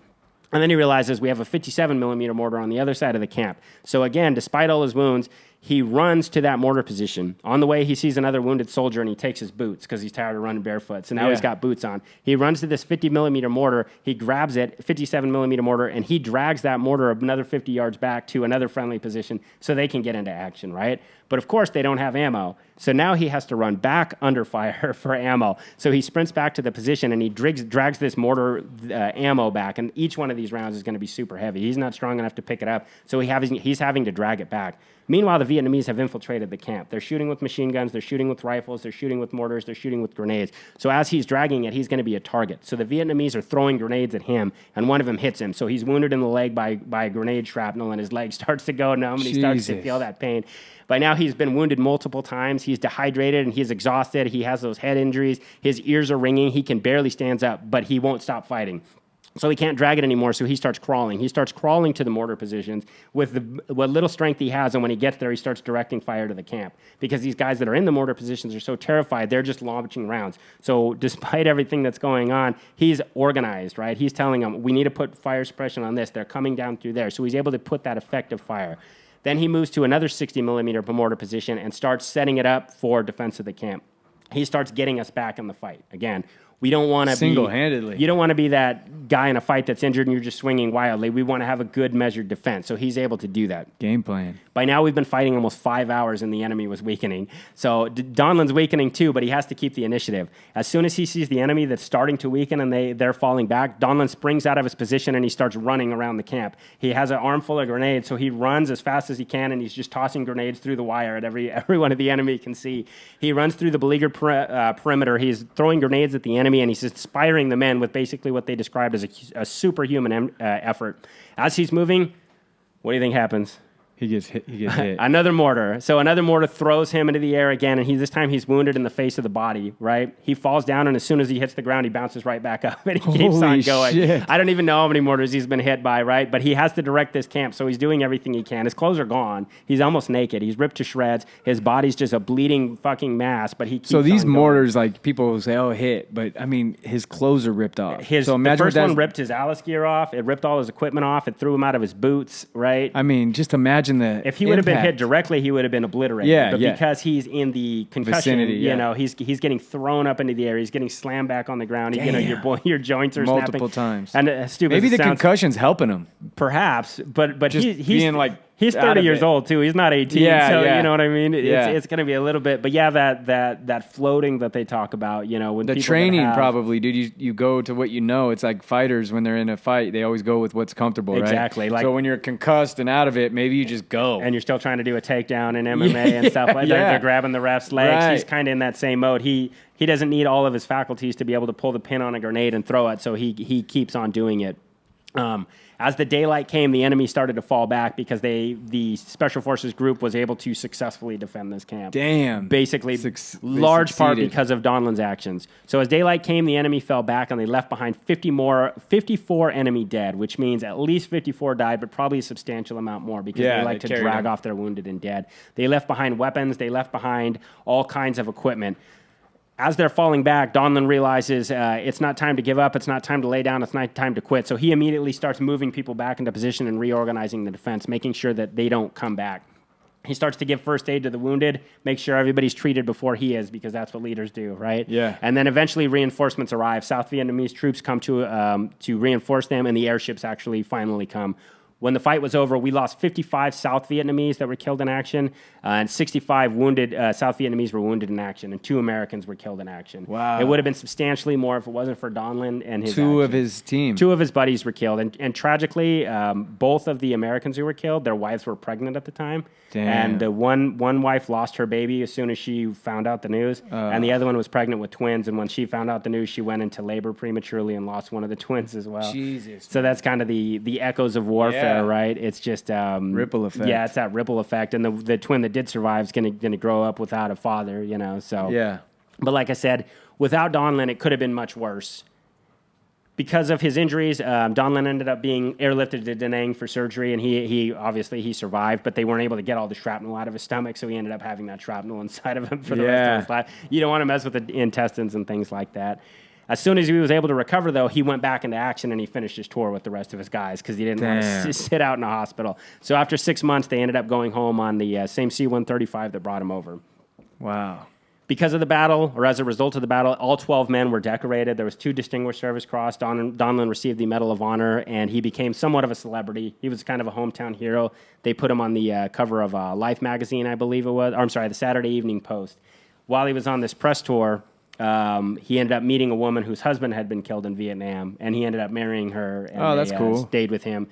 And then he realizes we have a 57 millimeter mortar on the other side of the camp. So again, despite all his wounds, he runs to that mortar position. On the way, he sees another wounded soldier, and he takes his boots because he's tired of running barefoot. So now he's got boots on. He runs to this 50 millimeter mortar. He grabs it, 57 millimeter mortar, and he drags that mortar another 50 yards back to another friendly position so they can get into action, right? But of course, they don't have ammo. So now he has to run back under fire for ammo. So he sprints back to the position, and he drags this mortar ammo back. And each one of these rounds is going to be super heavy. He's not strong enough to pick it up, so he's having to drag it back. Meanwhile, the Vietnamese have infiltrated the camp. They're shooting with machine guns, they're shooting with rifles, they're shooting with mortars, they're shooting with grenades. So as he's dragging it, he's going to be a target. So the Vietnamese are throwing grenades at him, and one of them hits him. So he's wounded in the leg by a grenade shrapnel, and his leg starts to go numb, and he starts to feel that pain. By now, he's been wounded multiple times. He's dehydrated, and he's exhausted. He has those head injuries. His ears are ringing. He can barely stand up, but he won't stop fighting. So he can't drag it anymore, so he starts crawling. He starts crawling to the mortar positions with what little strength he has, and when he gets there, he starts directing fire to the camp. Because these guys that are in the mortar positions are so terrified, they're just launching rounds. So despite everything that's going on, he's organized, right? He's telling them, we need to put fire suppression on this. They're coming down through there. So he's able to put that effective fire. Then he moves to another 60 millimeter mortar position and starts setting it up for defense of the camp. He starts getting us back in the fight. Again, we don't want to single-handedly. You don't want to be that guy in a fight that's injured and you're just swinging wildly. We want to have a good measured defense. So he's able to do that. Game plan. By now, we've been fighting almost 5 hours, and the enemy was weakening. So Donlon's weakening too, but he has to keep the initiative. As soon as he sees the enemy that's starting to weaken and they're falling back, Donlon springs out of his position and he starts running around the camp. He has an armful of grenades, so he runs as fast as he can, and he's just tossing grenades through the wire at every one of the enemy can see. He runs through the beleaguered perimeter. He's throwing grenades at the enemy, and he's inspiring the men with basically what they described as a superhuman effort. As he's moving, what do you think happens? He gets hit. Another mortar. So another mortar throws him into the air again, and this time he's wounded in the face of the body, right? He falls down, and as soon as he hits the ground, he bounces right back up, and he keeps on going. Shit. I don't even know how many mortars he's been hit by, right? But he has to direct this camp, so he's doing everything he can. His clothes are gone. He's almost naked. He's ripped to shreds. His body's just a bleeding fucking mass, but he keeps on going. So these mortars, like, people say, oh, hit, but, I mean, his clothes are ripped off. The first one ripped his Alice gear off. It ripped all his equipment off. It threw him out of his boots, right? I mean, just imagine if he would have been hit directly, he would have been obliterated. Yeah, but because he's in the concussion, vicinity, he's getting thrown up into the air. He's getting slammed back on the ground. Your joints are multiple snapping. times. And stupid. Maybe the concussion's helping him. Perhaps, but just he's being like. He's 30 years old too. He's not 18. Yeah. You know what I mean? It's going to be a little bit, but that floating that they talk about, when the training probably, dude. You go to what you know. It's like fighters when they're in a fight, they always go with what's comfortable, exactly. Right? So when you're concussed and out of it, maybe you just go. And you're still trying to do a takedown in MMA and stuff like that. They're grabbing the ref's legs. Right. He's kind of in that same mode. He doesn't need all of his faculties to be able to pull the pin on a grenade and throw it, so he keeps on doing it. As the daylight came, the enemy started to fall back because the Special Forces group was able to successfully defend this camp. Damn. Basically, large part because of Donlon's actions. So as daylight came, the enemy fell back, and they left behind 54 enemy dead, which means at least 54 died, but probably a substantial amount more because they like to drag off their wounded and dead. They left behind weapons. They left behind all kinds of equipment. As they're falling back, Donlon realizes it's not time to give up, it's not time to lay down, it's not time to quit. So he immediately starts moving people back into position and reorganizing the defense, making sure that they don't come back. He starts to give first aid to the wounded, make sure everybody's treated before he is, because that's what leaders do, right? Yeah. And then eventually reinforcements arrive. South Vietnamese troops come to reinforce them, and the airships actually finally come. When the fight was over, we lost 55 South Vietnamese that were killed in action, and 65 wounded South Vietnamese were wounded in action, and 2 Americans were killed in action. Wow. It would have been substantially more if it wasn't for Donlon and his Two of action. his team. 2 of his buddies were killed, and tragically, both of the Americans who were killed, their wives were pregnant at the time. Damn. And one wife lost her baby as soon as she found out the news, and the other one was pregnant with twins. And when she found out the news, she went into labor prematurely and lost one of the twins as well. Jesus. So that's kind of the echoes of warfare, Yeah. right? It's just Ripple effect. Yeah, it's that ripple effect, and the twin that did survive is gonna grow up without a father, you know. So Yeah. But like I said, without Donlon, it could have been much worse. Because of his injuries, Donlon ended up being airlifted to Da Nang for surgery, and he obviously survived, but they weren't able to get all the shrapnel out of his stomach, so he ended up having that shrapnel inside of him for the rest of his life. You don't want to mess with the intestines and things like that. As soon as he was able to recover, though, he went back into action and he finished his tour with the rest of his guys because he didn't want to sit out in a hospital. So after 6 months, they ended up going home on the same C-135 that brought him over. Wow. Because of the battle, or as a result of the battle, all 12 men were decorated. There was 2 Distinguished Service Cross. Donlon received the Medal of Honor, and he became somewhat of a celebrity. He was kind of a hometown hero. They put him on the cover of Life magazine, I believe it was. Or, I'm sorry, the Saturday Evening Post. While he was on this press tour, he ended up meeting a woman whose husband had been killed in Vietnam, and he ended up marrying her. And that's cool. Stayed with him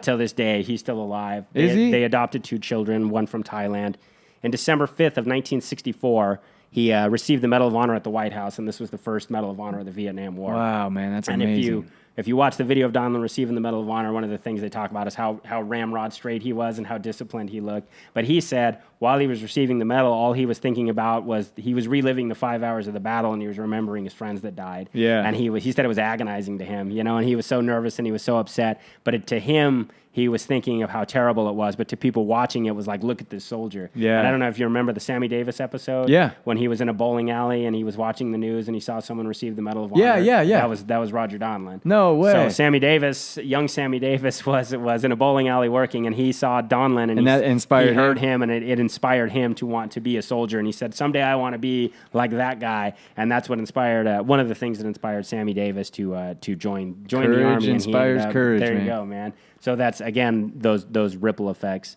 till this day. He's still alive. Is he? They adopted 2 children, one from Thailand. In December 5th of 1964, he received the Medal of Honor at the White House, and this was the first Medal of Honor of the Vietnam War. Wow, man, that's And amazing. if you watch the video of Donlon receiving the Medal of Honor, one of the things they talk about is how ramrod straight he was and how disciplined he looked. But he said while he was receiving the medal, all he was thinking about was he was reliving the 5 hours of the battle, and he was remembering his friends that died. Yeah. And he said it was agonizing to him, you know, and he was so nervous and he was so upset. But to him, he was thinking of how terrible it was. But to people watching, it was like, look at this soldier. Yeah. And I don't know if you remember the Sammy Davis episode. Yeah. When he was in a bowling alley and he was watching the news and he saw someone receive the Medal of Honor. Yeah. That was Roger Donlon. No way. So Sammy Davis, young Sammy Davis, was in a bowling alley working, and he saw Donlon, and that inspired he heard him? him, and it inspired him to want to be a soldier. And he said, someday I want to be like that guy. And that's what inspired one of the things that inspired Sammy Davis to join the army. Courage And inspires courage, There man. you go, man. So that's again those ripple effects.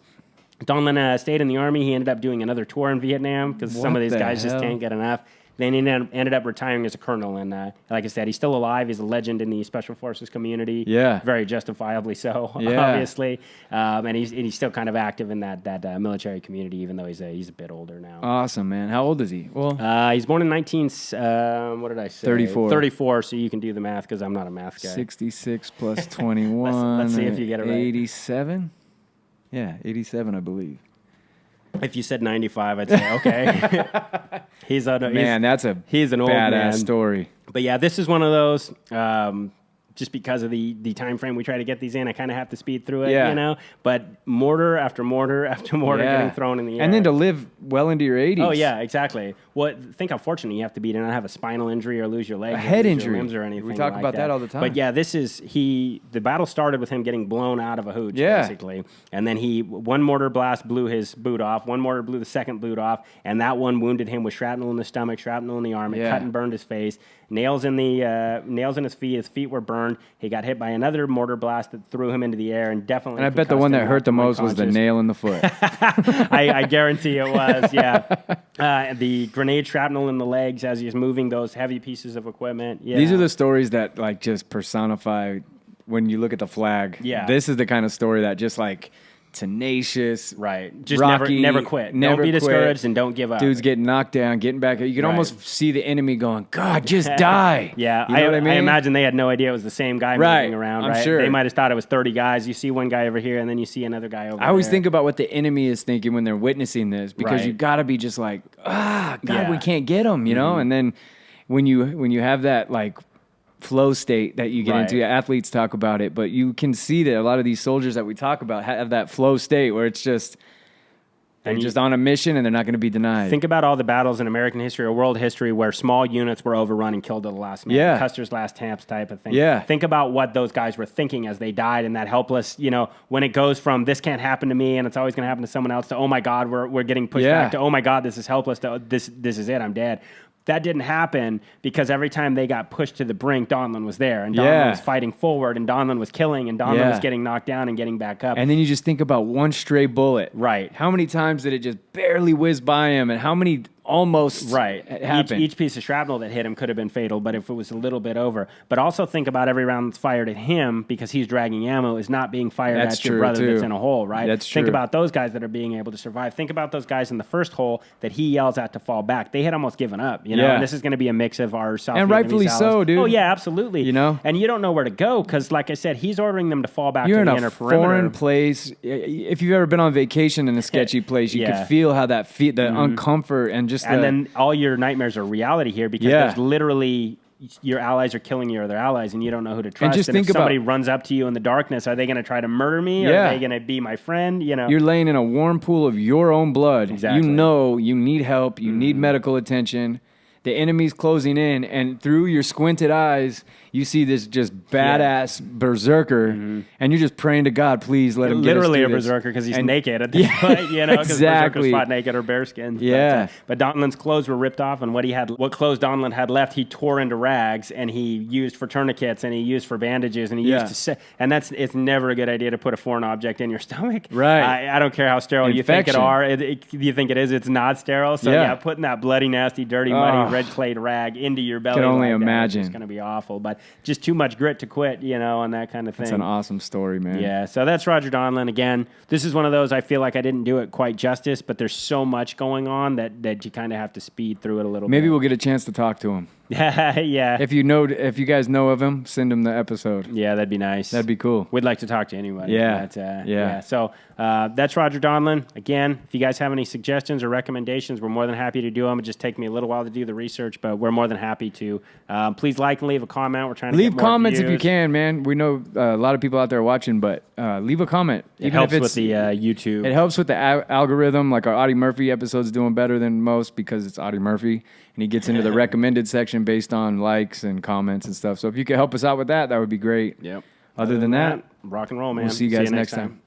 Donlon stayed in the army. He ended up doing another tour in Vietnam because some What of these the guys just hell? can't get enough. Then he ended up retiring as a colonel, and like I said, he's still alive. He's a legend in the Special Forces community. Yeah. Very justifiably so, Yeah. obviously. And he's still kind of active in that military community, even though he's a bit older now. Awesome, man. How old is he? Well, He's born in what did I say? 34. 34, so you can do the math because I'm not a math guy. 66 plus 21. Let's see if you get it right. 87? Yeah, 87, I believe. If you said 95, I'd say, okay. He's an old badass man. story. But yeah, this is one of those, just because of the time frame we try to get these in, I kind of have to speed through it, Yeah. you know? But mortar after mortar after mortar Yeah. getting thrown in the air. And then to live well into your 80s. Oh, yeah, exactly. Well, think how fortunate you have to be to not have a spinal injury or lose your leg, head or lose your injury. limbs or anything. We talk like about that all the time. But yeah, the battle started with him getting blown out of a hooch, Yeah. basically. And then one mortar blast blew his boot off, one mortar blew the second boot off, and that one wounded him with shrapnel in the stomach, shrapnel in the arm. It Yeah. cut and burned his face. Nails in his feet. His feet were burned. He got hit by another mortar blast that threw him into the air and definitely. And I bet the one that hurt the most was the unconscious. nail in the foot. I guarantee it was, yeah. The grenade shrapnel in the legs as he's moving those heavy pieces of equipment. Yeah. These are the stories that like just personify when you look at the flag. Yeah. This is the kind of story that just like tenacious. Right. Just Rocky, never quit. never Don't be quit. discouraged and don't give up. Dudes getting knocked down, getting back. You can Right. almost see the enemy going, God, just die. Yeah, You know what I mean? I imagine they had no idea it was the same guy Right, moving around. I'm Right? sure. They might have thought it was 30 guys. You see one guy over here, and then you see another guy over there. I always think about what the enemy is thinking when they're witnessing this, because Right. you got to be just like, God, Yeah. we can't get them, you know? And then when you have that like flow state that you get Right. into, athletes talk about it, but you can see that a lot of these soldiers that we talk about have that flow state where it's just they're just on a mission and they're not going to be denied. Think about all the battles in American history or world history where small units were overrun and killed to the last man. Yeah. Custer's last stamps type of thing. Yeah. Think about what those guys were thinking as they died and that helpless, you know, when it goes from this can't happen to me and it's always going to happen to someone else to, oh my God, we're getting pushed Yeah. back to, oh my God, this is helpless to, this is it, I'm dead. that didn't happen because every time they got pushed to the brink, Donlon was there, and Donlon was fighting forward, and Donlon was killing, and Donlon was getting knocked down and getting back up. And then you just think about one stray bullet. Right. How many times did it just barely whiz by him, and how many almost happened? Each piece of shrapnel that hit him could have been fatal, but if it was a little bit over. But also think about every round that's fired at him because he's dragging ammo is not being fired at your brother that's in a hole, right? That's true. Think about those guys that are being able to survive. Think about those guys in the first hole that he yells at to fall back. They had almost given up, you know? And this is going to be a mix of our South and Vietnamese rightfully allies. so, dude. Oh, yeah, absolutely. You know? And you don't know where to go because, like I said, he's ordering them to fall back You're to in the a inner perimeter. foreign place. If you've ever been on vacation in a sketchy place, you can feel how that the uncomfort and just then all your nightmares are reality here because there's literally your allies are killing your other allies and you don't know who to trust. And just think if somebody about, runs up to you in the darkness, are they going to try to murder me? Or are they going to be my friend? You know, you're laying in a warm pool of your own blood. Exactly. You know you need help. You need medical attention. The enemy's closing in, and through your squinted eyes, you see this just badass berserker, and you're just praying to God, please let him literally get us a through this. berserker because he's naked at this point, you know, because berserkers fought naked or bearskins. Yeah. But Donlon's clothes were ripped off, and what clothes Donlon had left, he tore into rags, and he used for tourniquets, and he used for bandages, and he used to and it's never a good idea to put a foreign object in your stomach. Right. I don't care how sterile you think you think it is, it's not sterile. So putting that bloody, nasty, dirty, muddy, red clayed rag into your belly. Can only imagine. It's going to be awful, but just too much grit to quit, you know, and that kind of thing. It's an awesome story, man. Yeah, so that's Roger Donlon. Again, this is one of those I feel like I didn't do it quite justice, but there's so much going on that you kind of have to speed through it a little bit. Maybe we'll get a chance to talk to him. Yeah. If you guys know of him, send him the episode. Yeah, that'd be nice. That'd be cool. We'd like to talk to anybody. Yeah. But, So that's Roger Donlon. Again, if you guys have any suggestions or recommendations, we're more than happy to do them. It just take me a little while to do the research, but we're more than happy to. Please like and leave a comment. We're trying to leave get more comments views. if you can, man. We know a lot of people out there watching, but leave a comment. It helps with the YouTube. It helps with the algorithm. Like our Audie Murphy episode's doing better than most because it's Audie Murphy, and he gets into the recommended section based on likes and comments and stuff. So if you could help us out with that, that would be great. Yep. Other than that, rock and roll, man. We'll see you guys next time.